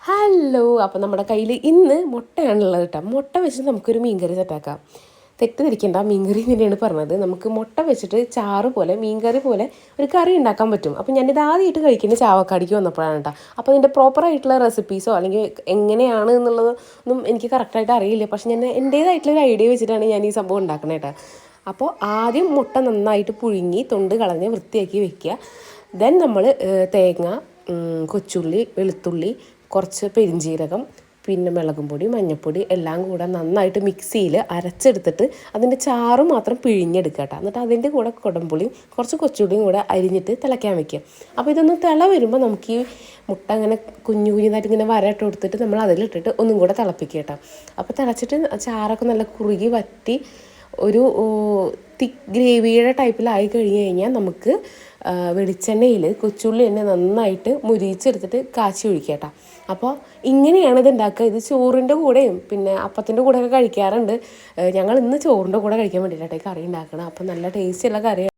Hello, അപ്പോൾ നമ്മുടെ കയ്യിൽ ഇന്ന് മുട്ടയാണുള്ളത് കേട്ടോ. മുട്ട വെച്ചിട്ട് നമുക്കൊരു മീൻകറി സെറ്റാക്കാം. തെറ്റിദ്ധരിക്കേണ്ട, മീൻകറി തന്നെയാണ് പറഞ്ഞത്. നമുക്ക് മുട്ട വെച്ചിട്ട് ചാറ് പോലെ മീൻകറി പോലെ ഒരു കറി ഉണ്ടാക്കാൻ പറ്റും. അപ്പോൾ ഞാനിത് ആദ്യമായിട്ട് കഴിക്കുന്ന ചാവക്കാടിക്ക് വന്നപ്പോഴാണ് കേട്ടോ. അപ്പോൾ അതിൻ്റെ പ്രോപ്പറായിട്ടുള്ള റെസിപ്പീസോ അല്ലെങ്കിൽ എങ്ങനെയാണ് എന്നുള്ളതൊന്നും എനിക്ക് കറക്റ്റായിട്ട് അറിയില്ല. പക്ഷെ ഞാൻ എൻ്റേതായിട്ടുള്ളൊരു ഐഡിയ വെച്ചിട്ടാണ് ഞാൻ ഈ സംഭവം ഉണ്ടാക്കുന്നത് കേട്ടോ. അപ്പോൾ ആദ്യം മുട്ട നന്നായിട്ട് പുഴുങ്ങി തൊണ്ട് കളഞ്ഞ് വൃത്തിയാക്കി വെക്കുക. ദെൻ നമ്മൾ തേങ്ങ, കൊച്ചുള്ളി, വെളുത്തുള്ളി, കുറച്ച് പെരിഞ്ജീരകം, പിന്നെ മുളകും പൊടി, മഞ്ഞൾപ്പൊടി എല്ലാം കൂടെ നന്നായിട്ട് മിക്സിയിൽ അരച്ചെടുത്തിട്ട് അതിൻ്റെ ചാറ് മാത്രം പിഴിഞ്ഞെടുക്കുക കേട്ടോ. എന്നിട്ട് അതിൻ്റെ കൂടെ കുടംപുളിയും കുറച്ച് കൊച്ചുള്ളിയും കൂടെ അരിഞ്ഞിട്ട് തിളയ്ക്കാൻ വെക്കുക. അപ്പോൾ ഇതൊന്ന് തിള വരുമ്പോൾ നമുക്ക് ഈ മുട്ട അങ്ങനെ കുഞ്ഞു കുഞ്ഞതായിട്ട് ഇങ്ങനെ വരയിട്ട് കൊടുത്തിട്ട് നമ്മൾ അതിലിട്ടിട്ട് ഒന്നും കൂടെ തിളപ്പിക്കുക കേട്ടോ. അപ്പോൾ തിളച്ചിട്ട് ചാറൊക്കെ നല്ല കുറുകി വറ്റി ഒരു തിക്ക് ഗ്രേവിയുടെ ടൈപ്പിലായി കഴിഞ്ഞ് കഴിഞ്ഞാൽ നമുക്ക് വെളിച്ചെണ്ണയിൽ കൊച്ചുള്ളി എണ്ണ നന്നായിട്ട് മുരിച്ചെടുത്തിട്ട് കാച്ചി ഒഴിക്കുക കേട്ടോ. അപ്പോൾ ഇങ്ങനെയാണ് ഇത് ഉണ്ടാക്കുക. ഇത് ചോറിൻ്റെ കൂടെയും പിന്നെ അപ്പത്തിൻ്റെ കൂടെയൊക്കെ കഴിക്കാറുണ്ട്. ഞങ്ങൾ ഇന്ന് ചോറിൻ്റെ കൂടെ കഴിക്കാൻ വേണ്ടിയിട്ടാണ് കറി ഉണ്ടാക്കണം. അപ്പോൾ നല്ല ടേസ്റ്റുള്ള കറിയാണ്.